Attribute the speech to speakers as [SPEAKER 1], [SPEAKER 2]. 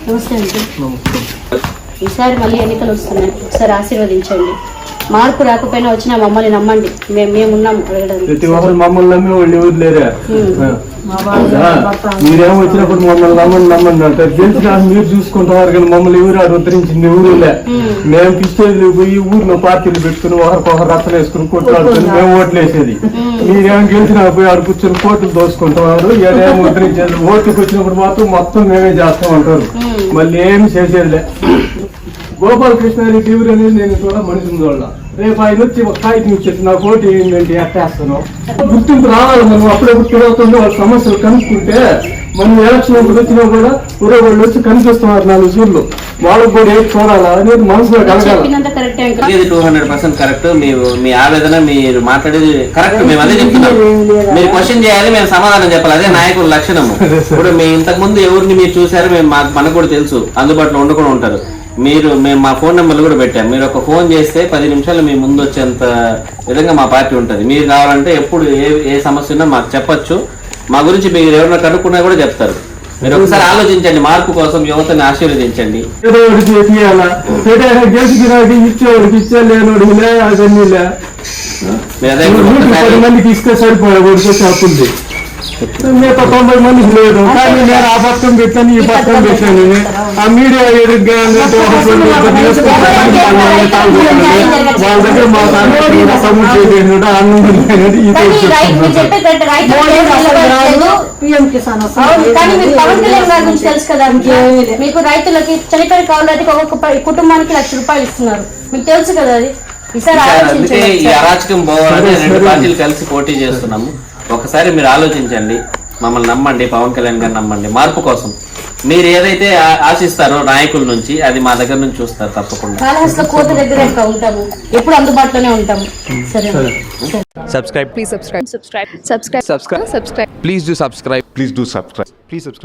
[SPEAKER 1] నమస్తే అండి. ఈసారి మళ్ళీ ఎన్నికలు వస్తున్నాయి, ఒకసారి ఆశీర్వదించండి. మార్పు రాకపోయినా వచ్చినా మమ్మల్ని నమ్మండి, మేమున్నాము అడగడానికి.
[SPEAKER 2] ప్రతి ఒక్కరు మమ్మల్ని నమ్మి వాళ్ళు ఎవరు లేరా? మీరేమో వచ్చినప్పుడు మమ్మల్ని నమ్మండి అంటారు. గెలిచిన మీరు చూసుకుంటారు కానీ మమ్మల్ని ఎవరు ఉద్ధరించింది ఎవరు లే. మేము పిచ్చేది పోయి ఊర్లో పార్టీలు పెట్టుకుని ఒకరికొకరు రచ్చలు వేసుకుని కొట్లాడుకుని మేము ఓట్లు వేసేది. మీరేమో గెలిచినా పోయి ఆడు కూర్చొని కోట్లు దోసుకుంటున్నారు. ఏమో ఉద్ధరించేది. ఓట్లకు వచ్చినప్పుడు మాత్రం మొత్తం మేమే చేస్తామంటారు. మళ్ళీ ఏమి చేసేదిలే. గోపాలకృష్ణారెడ్డి ఎవరు అనేది నేను కూడా మనిషి వాళ్ళ. రేపు ఆయన వచ్చి ఒక కాగితం ఇచ్చేసి నాకు ఓటు ఏంటంటే ఎట్టేస్తాను. గుర్తింపు రావాలి. మనం అప్పుడప్పుడు తిరుగుతుండే వాళ్ళ సమస్యలు కనుక్కుంటే మనం ఎలక్షన్ వచ్చినా కూడా ఊరే వాళ్ళు వచ్చి కనిపిస్తున్నారు 4 సూర్లు. వాళ్ళకు కూడా ఏది చూడాలా అనేది మనసులో కలగాలి.
[SPEAKER 3] 200% కరెక్ట్. మీ ఆవేదన మీరు మాట్లాడేది కరెక్ట్. మేము అదే చెప్తున్నాం. మీరు క్వశ్చన్ చేయాలి, మేము సమాధానం చెప్పాలి. అదే నాయకుల లక్షణము. ఇప్పుడు మీ ఇంతకు ముందు ఎవరిని మీరు చూసారు, మేము మనకు కూడా తెలుసు, అందుబాటులో ఉండకుండా ఉంటారు. మేము మా ఫోన్ నెంబర్లు కూడా పెట్టాం. మీరు ఒక ఫోన్ చేస్తే 10 నిమిషాలు మీ ముందు వచ్చేంత విధంగా మా పార్టీ ఉంటుంది. మీరు కావాలంటే ఎప్పుడు ఏ సమస్య ఉన్నా మాకు చెప్పొచ్చు. మా గురించి మీరు ఎవరైనా కనుక్కున్నా కూడా చెప్తారు. మీరు ఒకసారి ఆలోచించండి. మార్పు కోసం యువతని ఆశీర్వదించండి.
[SPEAKER 2] మందికి ఇస్తే సరిపోతుంది. మిగతా 90 మందికి లేదు. కానీ నేను ఆ పక్కన పెట్టాను, ఈ పక్కన పెట్టాను. ఆ మీడియా ఎదురుగా వాళ్ళ దగ్గర మా
[SPEAKER 1] తెలుసు కదా. మీకు రైతులకి చనిపోయిన కావాలంటే ఒక్కొక్క కుటుంబానికి ₹1,00,000 ఇస్తున్నారు. మీకు తెలుసు కదా. అది
[SPEAKER 3] అందుకే ఈ అరాచకం పోవాలని 2 పార్టీలు కలిసి పోటీ చేస్తున్నాము. ఒకసారి మీరు ఆలోచించండి, మమ్మల్ని నమ్మండి, పవన్ కళ్యాణ్ గారిని నమ్మండి. మార్పు కోసం మీరు ఏదైతే ఆశిస్తారో నాయకుల నుంచి అది మా దగ్గర నుంచి చూస్తారు తప్పకుండా.
[SPEAKER 1] కోట దగ్గర ఉంటాము, ఎప్పుడు అందుబాటులోనే ఉంటాము. సరే.
[SPEAKER 4] Subscribe. Please subscribe. Subscribe. Subscribe. Subscribe. Subscribe. Please do subscribe. Please do subscribe. Please subscribe.